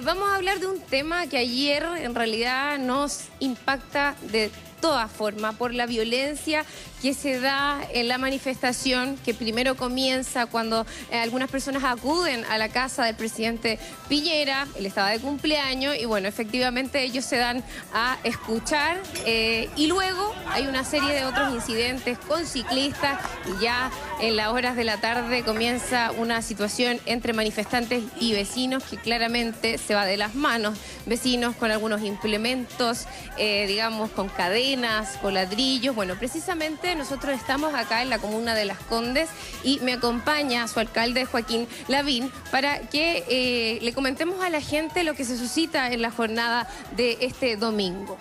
Vamos a hablar de un tema que ayer en realidad nos impacta de todas formas por la violencia que se da en la manifestación, que primero comienza cuando algunas personas acuden a la casa del presidente Piñera. Él estaba de cumpleaños y bueno, efectivamente ellos se dan a escuchar y luego hay una serie de otros incidentes con ciclistas y ya en las horas de la tarde comienza una situación entre manifestantes y vecinos que claramente se va de las manos. Vecinos con algunos implementos, digamos con cadenas, con ladrillos. Bueno, precisamente nosotros estamos acá en la comuna de Las Condes y me acompaña su alcalde Joaquín Lavín para que le comentemos a la gente lo que se suscita en la jornada de este domingo.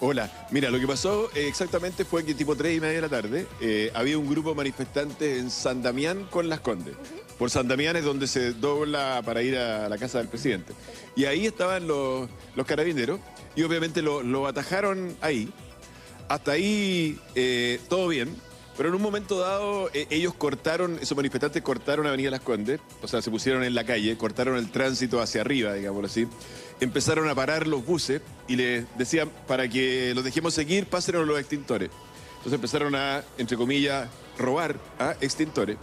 Hola, mira, lo que pasó exactamente fue que tipo 3:30 de la tarde había un grupo de manifestantes en San Damián con Las Condes. Por San Damián es donde se dobla para ir a la casa del presidente. Y ahí estaban los carabineros y obviamente lo atajaron ahí. Hasta ahí todo bien, pero en un momento dado esos manifestantes cortaron Avenida Las Condes, o sea, se pusieron en la calle, cortaron el tránsito hacia arriba, digámoslo así. Empezaron a parar los buses y les decían, para que los dejemos seguir, pásenos los extintores. Entonces empezaron a, entre comillas, robar a extintores.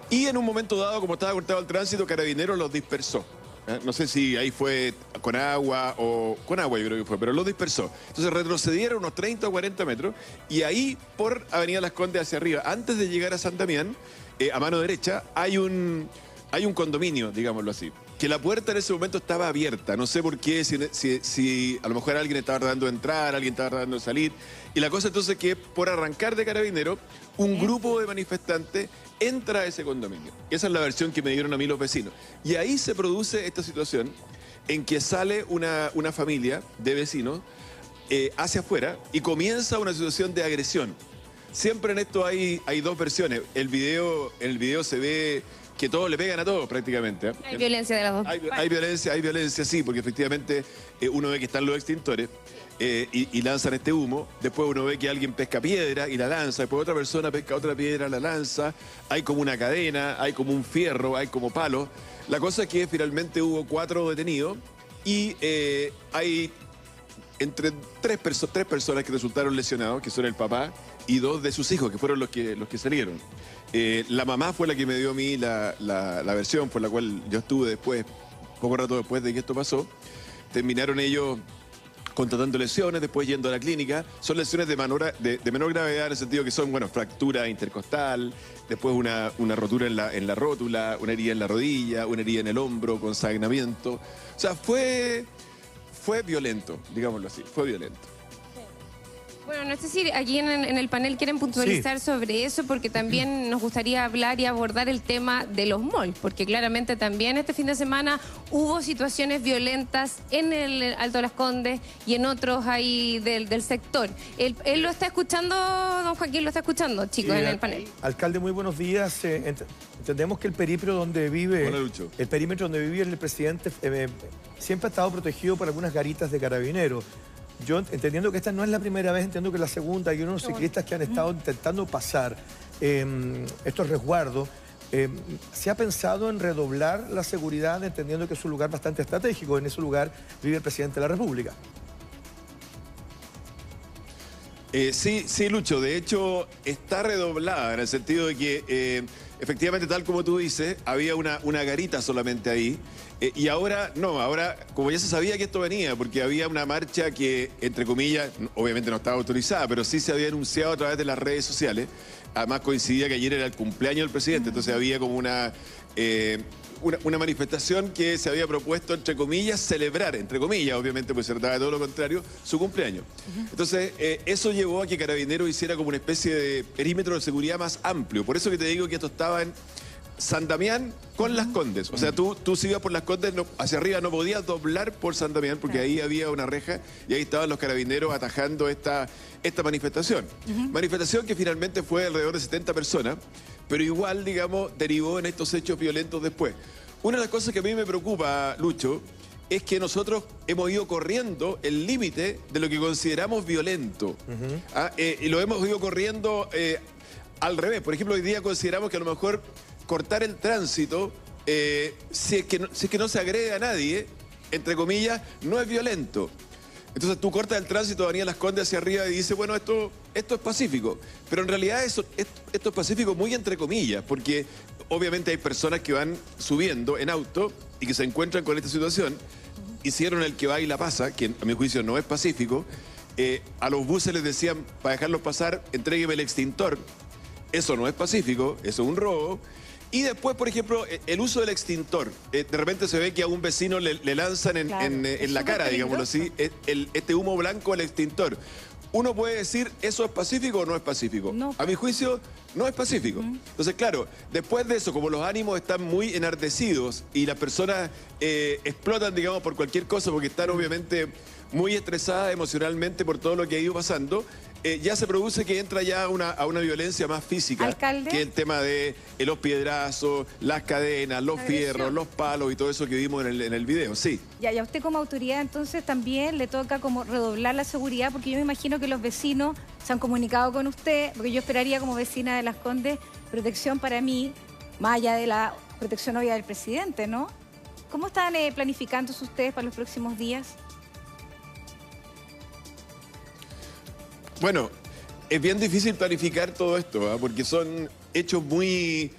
Y en un momento dado, como estaba cortado el tránsito, Carabineros los dispersó. No sé si ahí fue con agua o con agua, yo creo que fue, pero los dispersó. Entonces retrocedieron unos 30 o 40 metros y ahí por Avenida Las Condes hacia arriba, antes de llegar a San Damián, a mano derecha, hay un condominio, digámoslo así, que la puerta en ese momento estaba abierta. No sé por qué, si a lo mejor alguien estaba tratando de entrar, alguien estaba tratando de salir. Y la cosa entonces que por arrancar de Carabineros, un grupo de manifestantes entra a ese condominio. Esa es la versión que me dieron a mí los vecinos. Y ahí se produce esta situación en que sale una familia de vecinos hacia afuera y comienza una situación de agresión. Siempre en esto hay dos versiones. En el video se ve que todos le pegan a todos prácticamente. Hay violencia de las dos. Hay violencia, sí, porque efectivamente uno ve que están los extintores y lanzan este humo. Después uno ve que alguien pesca piedra y la lanza. Después otra persona pesca otra piedra, la lanza. Hay como una cadena, hay como un fierro, hay como palos. La cosa es que finalmente hubo 4 detenidos y hay entre tres personas que resultaron lesionados, que son el papá y 2 de sus hijos, que fueron los que salieron. La mamá fue la que me dio a mí la versión por la cual yo estuve después, poco rato después de que esto pasó. Terminaron ellos contratando lesiones, después yendo a la clínica. Son lesiones de menor gravedad en el sentido que son, bueno, fractura intercostal, después una rotura en la rótula, una herida en la rodilla, una herida en el hombro con sangramiento. O sea, fue violento, digámoslo así, fue violento. Bueno, no sé si aquí en el panel quieren puntualizar sobre eso, porque también nos gustaría hablar y abordar el tema de los malls, porque claramente también este fin de semana hubo situaciones violentas en el Alto Las Condes y en otros ahí del sector. Él lo está escuchando, don Joaquín, lo está escuchando, chicos, en el panel. Alcalde, muy buenos días. Entendemos que el perímetro donde vive el presidente siempre ha estado protegido por algunas garitas de carabineros. Yo, entendiendo que esta no es la primera vez, entiendo que es la segunda, hay unos ciclistas que han estado intentando pasar estos resguardos. ¿Se ha pensado en redoblar la seguridad, entendiendo que es un lugar bastante estratégico? En ese lugar vive el presidente de la República. Sí, Lucho, de hecho está redoblada en el sentido de que efectivamente, tal como tú dices, había una garita solamente ahí y ahora no, ahora como ya se sabía que esto venía, porque había una marcha que, entre comillas, obviamente no estaba autorizada, pero sí se había anunciado a través de las redes sociales. Además coincidía que ayer era el cumpleaños del presidente, entonces había como una manifestación que se había propuesto, entre comillas, celebrar, entre comillas, obviamente, pues se trataba de todo lo contrario, su cumpleaños. Entonces, eso llevó a que Carabineros hiciera como una especie de perímetro de seguridad más amplio. Por eso que te digo que esto estaba en San Damián con Las Condes. O sea, tú si ibas por Las Condes, hacia arriba no podías doblar por San Damián, porque ahí había una reja y ahí estaban los carabineros atajando esta manifestación. Manifestación que finalmente fue alrededor de 70 personas, pero igual, digamos, derivó en estos hechos violentos después. Una de las cosas que a mí me preocupa, Lucho, es que nosotros hemos ido corriendo el límite de lo que consideramos violento. Y lo hemos ido corriendo al revés. Por ejemplo, hoy día consideramos que a lo mejor cortar el tránsito si es que no se agrede a nadie, entre comillas, no es violento. Entonces tú cortas el tránsito de Avenida Las Condes hacia arriba y dices, bueno, esto es pacífico. Pero en realidad esto es pacífico muy entre comillas, porque obviamente hay personas que van subiendo en auto y que se encuentran con esta situación. Hicieron el que va y la pasa, que a mi juicio no es pacífico. A los buses les decían, para dejarlos pasar, entrégueme el extintor. Eso no es pacífico, eso es un robo. Y después, por ejemplo, el uso del extintor. De repente se ve que a un vecino le lanzan en la cara, digámoslo así, este humo blanco al extintor. Uno puede decir, ¿eso es pacífico o no es pacífico? No. A mi juicio, no es pacífico. Entonces, claro, después de eso, como los ánimos están muy enardecidos y las personas explotan, digamos, por cualquier cosa, porque están obviamente muy estresadas emocionalmente por todo lo que ha ido pasando, ya se produce que entra ya a una violencia más física. ¿Alcalde? Que es el tema de los piedrazos, las cadenas, los fierros, los palos y todo eso que vimos en el video, sí. Y a usted como autoridad entonces también le toca como redoblar la seguridad, porque yo me imagino que los vecinos se han comunicado con usted, porque yo esperaría como vecina de Las Condes protección para mí, más allá de la protección obvia del presidente, ¿no? ¿Cómo están planificándose ustedes para los próximos días? Bueno, es bien difícil planificar todo esto, porque son hechos muy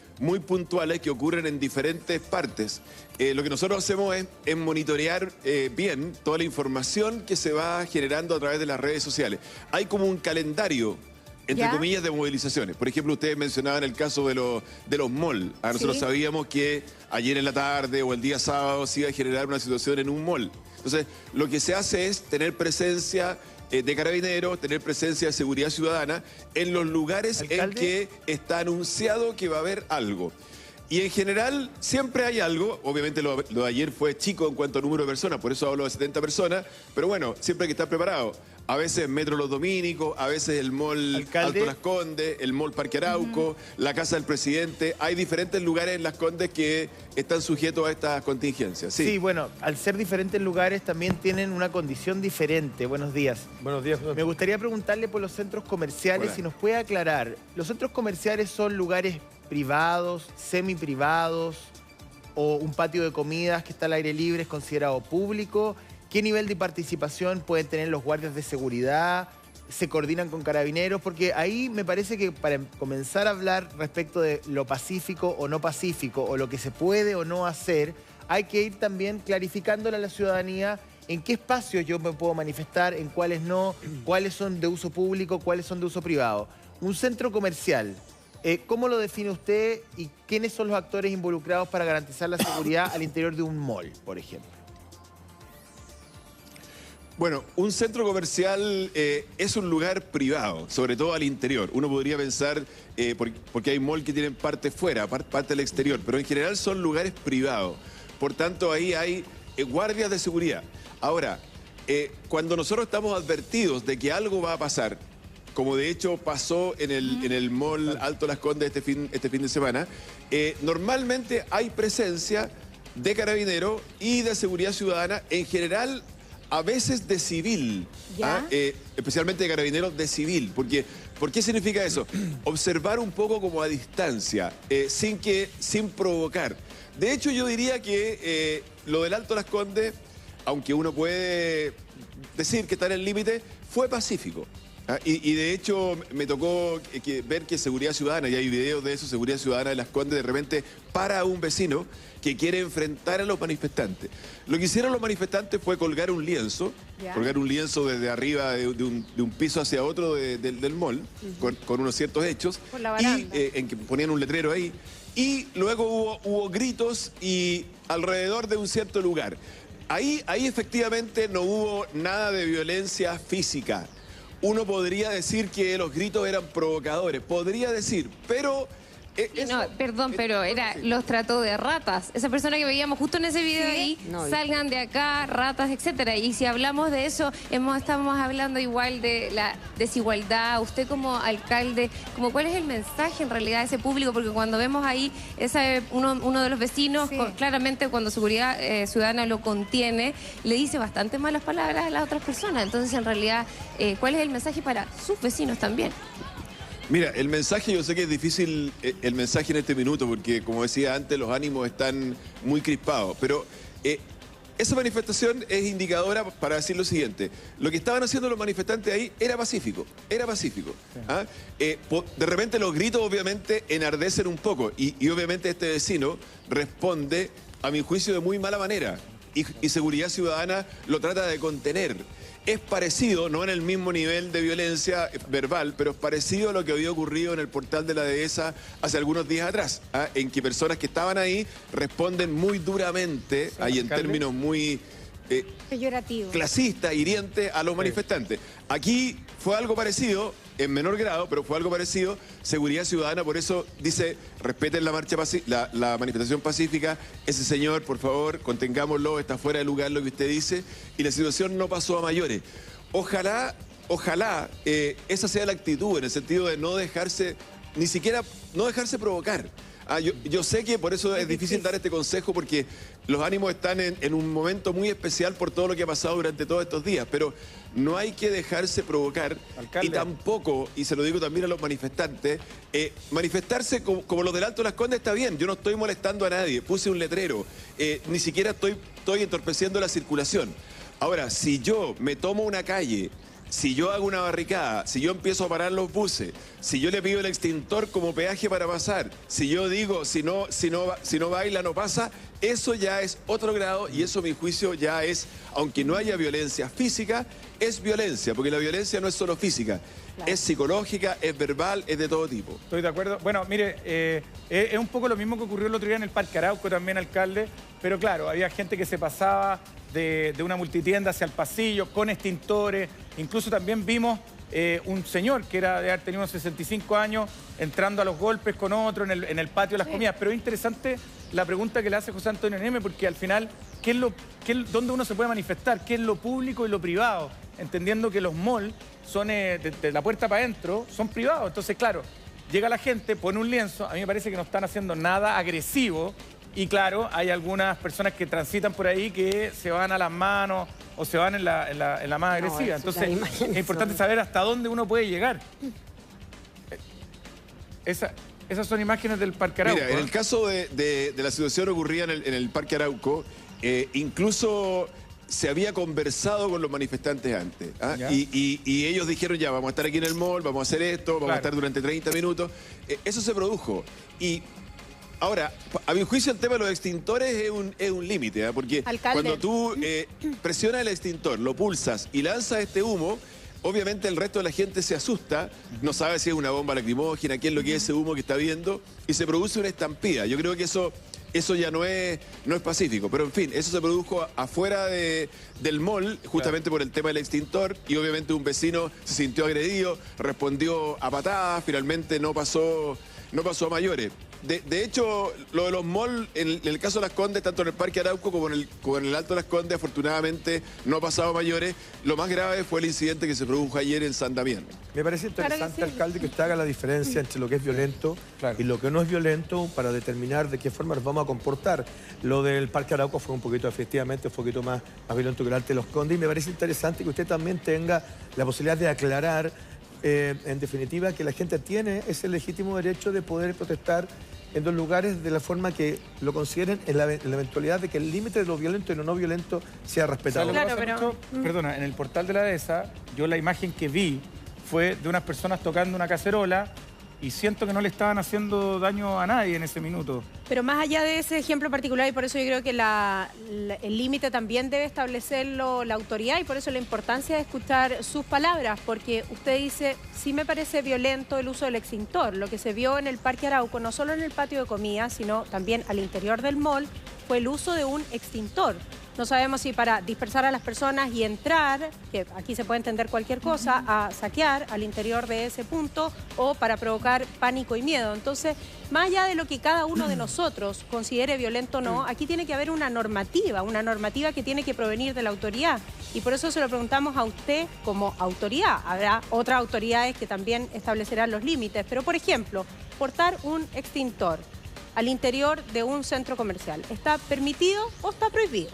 puntuales que ocurren en diferentes partes. Lo que nosotros hacemos es monitorear bien toda la información que se va generando a través de las redes sociales. Hay como un calendario, entre comillas, de movilizaciones. Por ejemplo, ustedes mencionaban el caso de los malls. Nosotros sabíamos que ayer en la tarde o el día sábado se iba a generar una situación en un mall. Entonces, lo que se hace es tener presencia de carabineros, tener presencia de seguridad ciudadana en los lugares en que está anunciado que va a haber algo. Y en general siempre hay algo, obviamente lo de ayer fue chico en cuanto a número de personas, por eso hablo de 70 personas, pero bueno, siempre hay que estar preparado. A veces Metro Los Dominicos, a veces el mall Alto Las Condes, el mall Parque Arauco, la Casa del Presidente. Hay diferentes lugares en Las Condes que están sujetos a estas contingencias. Sí, bueno, al ser diferentes lugares también tienen una condición diferente. Buenos días. Buenos días. Me gustaría preguntarle por los centros comerciales, si nos puede aclarar. ¿Los centros comerciales son lugares privados, semiprivados, o un patio de comidas que está al aire libre es considerado público? ¿Qué nivel de participación pueden tener los guardias de seguridad? ¿Se coordinan con carabineros? Porque ahí me parece que para comenzar a hablar respecto de lo pacífico o no pacífico, o lo que se puede o no hacer, hay que ir también clarificándole a la ciudadanía en qué espacios yo me puedo manifestar, en cuáles no, cuáles son de uso público, cuáles son de uso privado. Un centro comercial, ¿cómo lo define usted y quiénes son los actores involucrados para garantizar la seguridad al interior de un mall, por ejemplo? Bueno, un centro comercial es un lugar privado, sobre todo al interior. Uno podría pensar, porque hay malls que tienen parte fuera, parte del exterior, pero en general son lugares privados. Por tanto, ahí hay guardias de seguridad. Ahora, cuando nosotros estamos advertidos de que algo va a pasar, como de hecho pasó en el mall Alto Las Condes este fin de semana, normalmente hay presencia de carabineros y de seguridad ciudadana, en general a veces de civil, especialmente de carabineros de civil. ¿Por qué significa eso? Observar un poco como a distancia, sin provocar. De hecho, yo diría que lo del Alto Las Condes, aunque uno puede decir que está en el límite, fue pacífico. Y de hecho me tocó ver que Seguridad Ciudadana, y hay videos de eso, Seguridad Ciudadana de Las Condes de repente para a un vecino que quiere enfrentar a los manifestantes. Lo que hicieron los manifestantes fue colgar un lienzo desde arriba de un piso hacia otro del mall, con unos ciertos hechos, y en que ponían un letrero ahí, y luego hubo gritos y alrededor de un cierto lugar. Ahí efectivamente no hubo nada de violencia física. Uno podría decir que los gritos eran provocadores, podría decir, pero... pero los trató de ratas. Esa persona que veíamos justo en ese video ahí, salgan de acá, ratas, etcétera. Y si hablamos de eso, estamos hablando igual de la desigualdad. Usted como alcalde, ¿cuál es el mensaje en realidad a ese público? Porque cuando vemos ahí uno de los vecinos, claramente cuando Seguridad Ciudadana lo contiene, le dice bastante malas palabras a las otras personas. Entonces, en realidad, ¿cuál es el mensaje para sus vecinos también? Mira, el mensaje, yo sé que es difícil el mensaje en este minuto, porque como decía antes, los ánimos están muy crispados, pero esa manifestación es indicadora para decir lo siguiente: lo que estaban haciendo los manifestantes ahí era pacífico, era pacífico. Sí. ¿Ah? De repente los gritos obviamente enardecen un poco y obviamente este vecino responde, a mi juicio, de muy mala manera, y Seguridad Ciudadana lo trata de contener. Es parecido, no en el mismo nivel de violencia verbal, pero es parecido a lo que había ocurrido en el portal de la Dehesa hace algunos días atrás, ¿ah? En que personas que estaban ahí responden muy duramente, sí, y en términos muy clasistas, hirientes a los manifestantes. Aquí fue algo parecido, en menor grado, pero fue algo parecido. Seguridad Ciudadana, por eso dice, respeten la marcha la manifestación pacífica. Ese señor, por favor, contengámoslo, está fuera de lugar lo que usted dice, y la situación no pasó a mayores. Ojalá esa sea la actitud, en el sentido de no dejarse, ni siquiera, no dejarse provocar. Yo sé que por eso es difícil dar este consejo, porque los ánimos están en un momento muy especial por todo lo que ha pasado durante todos estos días, pero no hay que dejarse provocar. Alcalde. Y tampoco, y se lo digo también a los manifestantes, manifestarse como los del Alto Las Condes está bien. Yo no estoy molestando a nadie, puse un letrero, ni siquiera estoy entorpeciendo la circulación. Ahora, si yo me tomo una calle, si yo hago una barricada, si yo empiezo a parar los buses, si yo le pido el extintor como peaje para pasar, si yo digo, si no baila, no pasa, eso ya es otro grado, y eso, a mi juicio, ya es, aunque no haya violencia física, es violencia, porque la violencia no es solo física, claro, es psicológica, es verbal, es de todo tipo. Estoy de acuerdo. Bueno, mire, es un poco lo mismo que ocurrió el otro día en el Parque Arauco también, alcalde, pero claro, había gente que se pasaba de una multitienda hacia el pasillo con extintores. Incluso también vimos un señor que era de haber tenido unos 65 años entrando a los golpes con otro en el patio de las comidas. Pero es interesante la pregunta que le hace José Antonio Neme, porque al final, ¿dónde uno se puede manifestar? ¿Qué es lo público y lo privado? Entendiendo que los malls son de la puerta para adentro, son privados. Entonces, claro, llega la gente, pone un lienzo. A mí me parece que no están haciendo nada agresivo. Y claro, hay algunas personas que transitan por ahí que se van a las manos o se van en la más agresiva. Entonces, es importante saber hasta dónde uno puede llegar. Esas son imágenes del Parque Arauco. Mira, en el caso de la situación ocurrida en el Parque Arauco, incluso se había conversado con los manifestantes antes, ¿ah? Y ellos dijeron, ya, vamos a estar aquí en el mall, vamos a hacer esto, vamos a estar durante 30 minutos. Eso se produjo. Y ahora, a mi juicio, el tema de los extintores es un límite, ¿eh? Porque alcalde, cuando tú presionas el extintor, lo pulsas y lanzas este humo, obviamente el resto de la gente se asusta, no sabe si es una bomba lacrimógena, qué es lo que es ese humo que está viendo, y se produce una estampida. Yo creo que eso ya no es pacífico, pero en fin, eso se produjo afuera del mall, justamente por el tema del extintor, y obviamente un vecino se sintió agredido, respondió a patadas, finalmente no pasó a mayores. De hecho, lo de los malls, en el caso de Las Condes, tanto en el Parque Arauco como en el Alto Las Condes, afortunadamente no ha pasado a mayores. Lo más grave fue el incidente que se produjo ayer en San Damián. Me parece interesante, claro, alcalde, que usted haga la diferencia entre lo que es violento, claro, y lo que no es violento, para determinar de qué forma nos vamos a comportar. Lo del Parque Arauco fue un poquito, efectivamente, un poquito más violento que el Alto Las Condes, y me parece interesante que usted también tenga la posibilidad de aclarar, en definitiva, que la gente tiene ese legítimo derecho de poder protestar en dos lugares de la forma que lo consideren, en la eventualidad de que el límite de lo violento y lo no violento sea respetado. Claro, pero perdona, en el portal de la Dehesa, yo la imagen que vi fue de unas personas tocando una cacerola, y siento que no le estaban haciendo daño a nadie en ese minuto. Pero más allá de ese ejemplo particular, y por eso yo creo que el límite también debe establecerlo la autoridad, y por eso la importancia de escuchar sus palabras, porque usted dice, sí me parece violento el uso del extintor. Lo que se vio en el Parque Arauco, no solo en el patio de comida, sino también al interior del mall, fue el uso de un extintor. No sabemos si para dispersar a las personas y entrar, que aquí se puede entender cualquier cosa, a saquear al interior de ese punto, o para provocar pánico y miedo. Entonces, más allá de lo que cada uno de nosotros considere violento o no, aquí tiene que haber una normativa que tiene que provenir de la autoridad. Y por eso se lo preguntamos a usted como autoridad. Habrá otras autoridades que también establecerán los límites, pero por ejemplo, portar un extintor al interior de un centro comercial, ¿está permitido o está prohibido?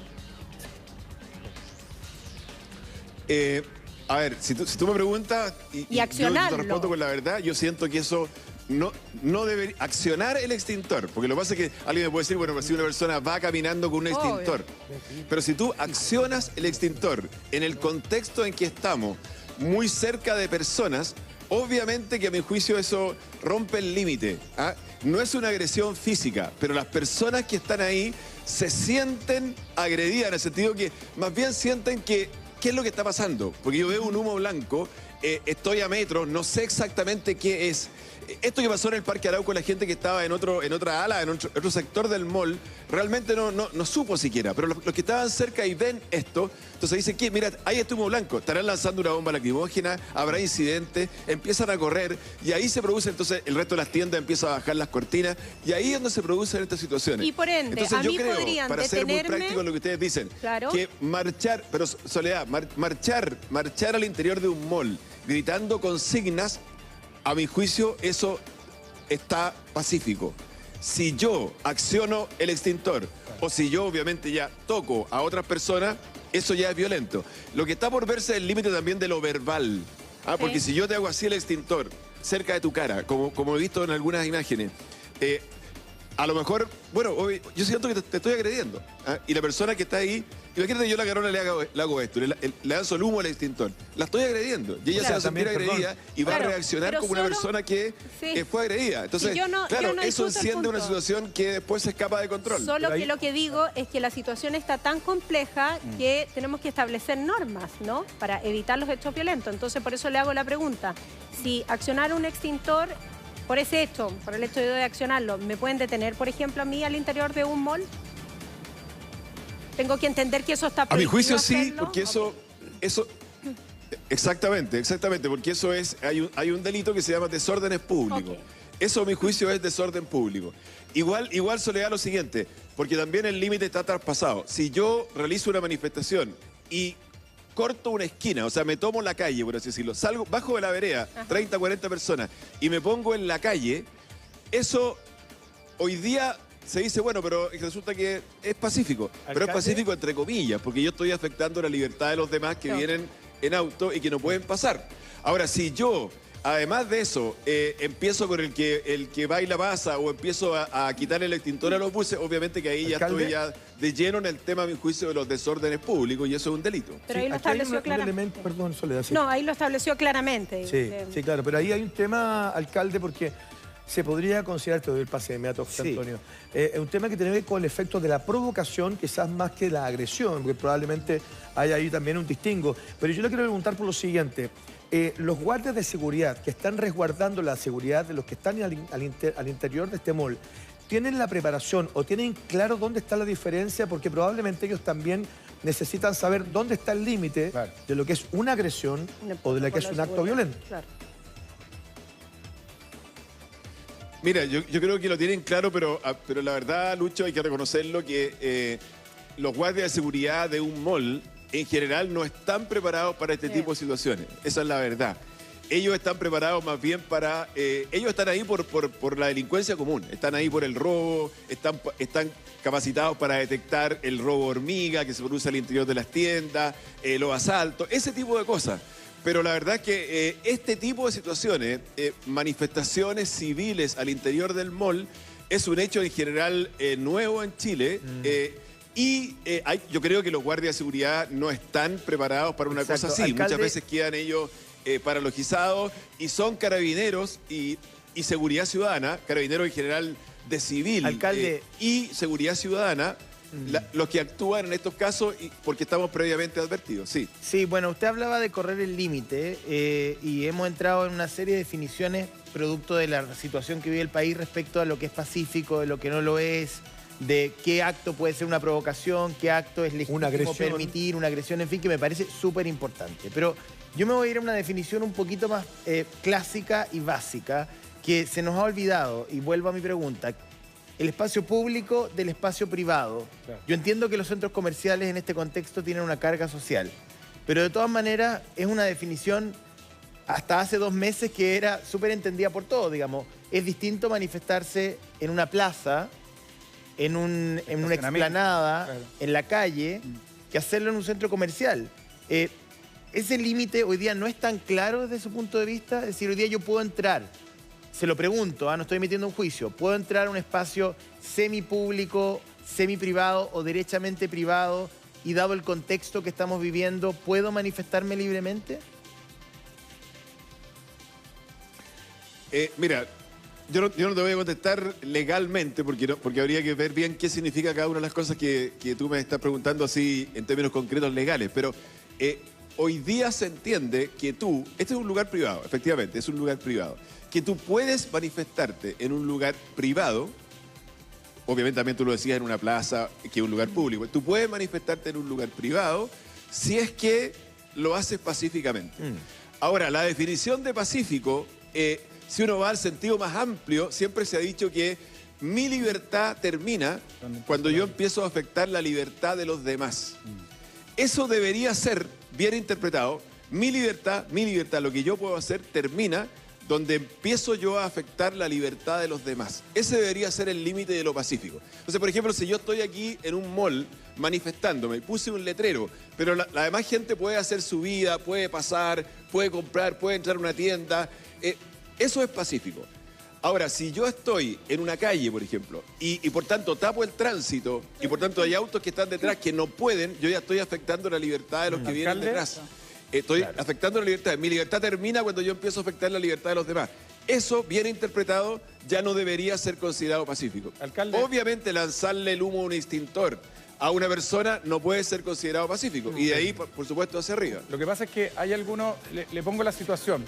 A ver, si tú me preguntas Y accionarlo. yo te respondo con la verdad, yo siento que eso no debe accionar el extintor, porque lo que pasa es que alguien me puede decir, bueno, pero si una persona va caminando con un extintor, pero si tú accionas el extintor en el contexto en que estamos, muy cerca de personas, obviamente que a mi juicio eso rompe el límite. ¿Ah? No es una agresión física, pero las personas que están ahí se sienten agredidas en el sentido que más bien sienten que ¿qué es lo que está pasando? Porque yo veo un humo blanco, estoy a metros, no sé exactamente qué es. Esto que pasó en el Parque Arauco, la gente que estaba en otra ala, en otro sector del mall, realmente no supo siquiera. Pero los que estaban cerca y ven esto, entonces dicen, ¿qué? Mira, hay este humo blanco, estarán lanzando una bomba lacrimógena, habrá incidentes, empiezan a correr y ahí se produce, entonces el resto de las tiendas empieza a bajar las cortinas y ahí es donde se producen estas situaciones. Y por ende, entonces, a yo mí creo, podrían para ser muy detenerme... práctico en lo que ustedes dicen, Claro. que marchar, pero Soledad, marchar al interior de un mall gritando consignas, a mi juicio, eso está pacífico. Si yo acciono el extintor o si yo obviamente ya toco a otras personas, eso ya es violento. Lo que está por verse es el límite también de lo verbal. Porque si yo te hago así el extintor cerca de tu cara, como he visto en algunas imágenes, a lo mejor, bueno, yo siento que te estoy agrediendo. Y la persona que está ahí, imagínate yo la carona le hago esto, le lanzo el humo al extintor. La estoy agrediendo. Y ella se va a sentir agredida y va a reaccionar como una persona que fue agredida. Entonces, eso enciende una situación que después se escapa de control. Solo que lo que digo es que la situación está tan compleja que tenemos que establecer normas, ¿no? Para evitar los hechos violentos. Entonces, por eso le hago la pregunta. Si accionar un extintor... Por ese hecho, por el hecho de accionarlo, ¿me pueden detener, por ejemplo, a mí al interior de un mall? ¿Tengo que entender que eso está prohibido? A mi juicio sí, hacerlo? porque eso exactamente, porque eso es, hay un delito que se llama desórdenes públicos. Eso a mi juicio es desorden público. Igual Soledad, lo siguiente, porque también el límite está traspasado. Si yo realizo una manifestación y corto una esquina, o sea, me tomo la calle, por así decirlo, salgo, bajo de la vereda, 30, 40 personas, y me pongo en la calle, eso hoy día se dice, bueno, pero resulta que es pacífico. Pero es pacífico entre comillas, porque yo estoy afectando la libertad de los demás que vienen en auto y que no pueden pasar. Ahora, si yo, además de eso, empiezo con el que baila pasa o empiezo a quitar el extintor a los buses, obviamente que ahí ya estoy ya de lleno en el tema, a mi juicio, de los desórdenes públicos y eso es un delito. Pero ahí lo estableció claramente. Perdón, Soledad. No, ahí lo estableció claramente. Sí, claro, pero ahí hay un tema, alcalde, porque se podría considerar, te doy el pase de inmediato, José Antonio, un tema que tiene que ver con el efecto de la provocación, quizás más que la agresión, porque probablemente hay ahí también un distingo. Pero yo le quiero preguntar por lo siguiente. Los guardias de seguridad que están resguardando la seguridad de los que están al interior de este mall, ¿tienen la preparación o tienen claro dónde está la diferencia? Porque probablemente ellos también necesitan saber dónde está el límite de lo que es una agresión o de lo que es un acto violento. Mira, yo creo que lo tienen claro, pero la verdad, Lucho, hay que reconocerlo que los guardias de seguridad de un mall en general no están preparados para este tipo de situaciones. Esa es la verdad. Ellos están preparados más bien para... ellos están ahí por la delincuencia común. Están ahí por el robo, están capacitados para detectar el robo hormiga que se produce al interior de las tiendas, los asaltos, ese tipo de cosas. Pero la verdad es que este tipo de situaciones, manifestaciones civiles al interior del mall, es un hecho en general nuevo en Chile. Yo creo que los guardias de seguridad no están preparados para una cosa así. Alcalde... Muchas veces quedan ellos paralogizados y son carabineros y seguridad ciudadana, carabineros en general de civil y seguridad ciudadana, los que actúan en estos casos porque estamos previamente advertidos, Sí, bueno, usted hablaba de correr el límite y hemos entrado en una serie de definiciones producto de la situación que vive el país respecto a lo que es pacífico, de lo que no lo es, de qué acto puede ser una provocación, qué acto es legítimo permitir, una agresión, en fin, que me parece súper importante. Pero yo me voy a ir a una definición un poquito más clásica y básica que se nos ha olvidado, y vuelvo a mi pregunta. El espacio público del espacio privado. Yo entiendo que los centros comerciales en este contexto tienen una carga social, pero de todas maneras es una definición hasta hace 2 meses que era súper entendida por todos, digamos. Es distinto manifestarse en una plaza, en una explanada, en la calle, que hacerlo en un centro comercial. ese límite hoy día no es tan claro desde su punto de vista. Es decir, hoy día yo puedo entrar, se lo pregunto, no estoy emitiendo un juicio, puedo entrar a un espacio semipúblico, semiprivado o derechamente privado y dado el contexto que estamos viviendo, ¿puedo manifestarme libremente? Mira, yo no te voy a contestar legalmente porque habría que ver bien qué significa cada una de las cosas que tú me estás preguntando así en términos concretos legales. Pero hoy día se entiende que este es un lugar privado, efectivamente, es un lugar privado, que tú puedes manifestarte en un lugar privado. Obviamente también tú lo decías en una plaza, que es un lugar público. Tú puedes manifestarte en un lugar privado si es que lo haces pacíficamente. Ahora, la definición de pacífico, si uno va al sentido más amplio, siempre se ha dicho que mi libertad termina cuando yo empiezo a afectar la libertad de los demás. Eso debería ser bien interpretado. Mi libertad, lo que yo puedo hacer, termina donde empiezo yo a afectar la libertad de los demás. Ese debería ser el límite de lo pacífico. Entonces, por ejemplo, si yo estoy aquí en un mall manifestándome, puse un letrero, pero la demás gente puede hacer su vida, puede pasar, puede comprar, puede entrar a una tienda, eso es pacífico. Ahora, si yo estoy en una calle, por ejemplo, y por tanto tapo el tránsito, y por tanto hay autos que están detrás que no pueden, yo ya estoy afectando la libertad de los que vienen detrás. Estoy afectando la libertad. Mi libertad termina cuando yo empiezo a afectar la libertad de los demás. Eso, bien interpretado, ya no debería ser considerado pacífico. Alcalde. Obviamente, lanzarle el humo a un extintor a una persona no puede ser considerado pacífico. Y de ahí, por supuesto, hacia arriba. Lo que pasa es que hay algunos, le pongo la situación,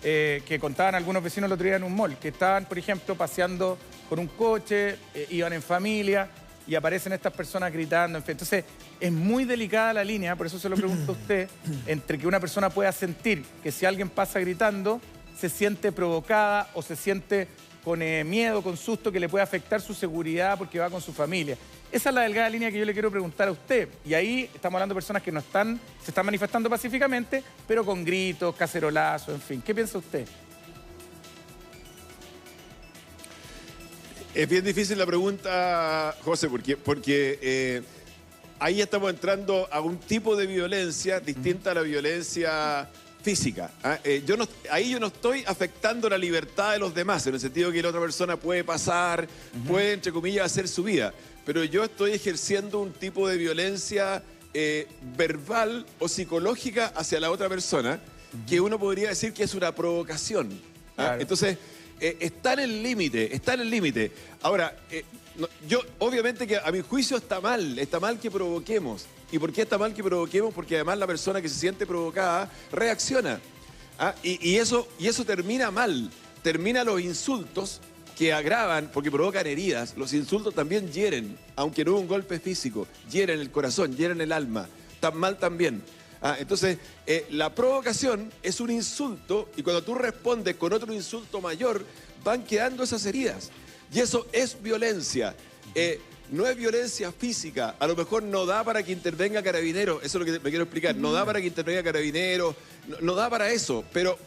que contaban algunos vecinos el otro día en un mall, que estaban, por ejemplo, paseando con un coche, iban en familia y aparecen estas personas gritando, en fin. Entonces, es muy delicada la línea, por eso se lo pregunto a usted, entre que una persona pueda sentir que si alguien pasa gritando, se siente provocada o se siente con miedo, con susto, que le puede afectar su seguridad porque va con su familia. Esa es la delgada línea que yo le quiero preguntar a usted. Y ahí estamos hablando de personas que no están, se están manifestando pacíficamente, pero con gritos, cacerolazos, en fin. ¿Qué piensa usted? Es bien difícil la pregunta, José, porque ahí estamos entrando a un tipo de violencia distinta a la violencia física. Ahí yo no estoy afectando la libertad de los demás, en el sentido que la otra persona puede pasar, puede, entre comillas, hacer su vida. Pero yo estoy ejerciendo un tipo de violencia verbal o psicológica hacia la otra persona, que uno podría decir que es una provocación. Claro. Entonces, está en el límite, Ahora, yo obviamente que a mi juicio está mal que provoquemos. ¿Y por qué está mal que provoquemos? Porque además la persona que se siente provocada reacciona. Y eso termina mal, termina los insultos que agravan porque provocan heridas. Los insultos también hieren, aunque no un golpe físico, hieren el corazón, hieren el alma, tan mal también. Entonces, la provocación es un insulto y cuando tú respondes con otro insulto mayor, van quedando esas heridas. Y eso es violencia. No es violencia física. A lo mejor no da para que intervenga Carabineros. Eso es lo que me quiero explicar. No da para que intervenga Carabineros. No da para eso. Pero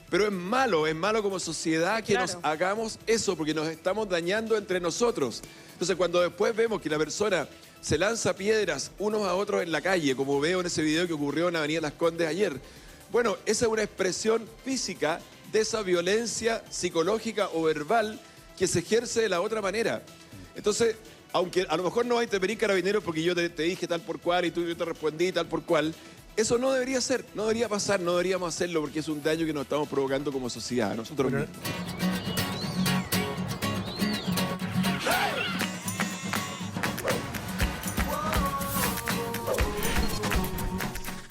es malo como sociedad que nos hagamos eso porque nos estamos dañando entre nosotros. Entonces, cuando después vemos que la persona se lanza piedras unos a otros en la calle, como veo en ese video que ocurrió en la Avenida Las Condes ayer, bueno, esa es una expresión física de esa violencia psicológica o verbal que se ejerce de la otra manera. Entonces, aunque a lo mejor no va a intervenir Carabineros porque yo te dije tal por cual y yo te respondí tal por cual, eso no debería ser, no debería pasar, no deberíamos hacerlo porque es un daño que nos estamos provocando como sociedad, nosotros mismos.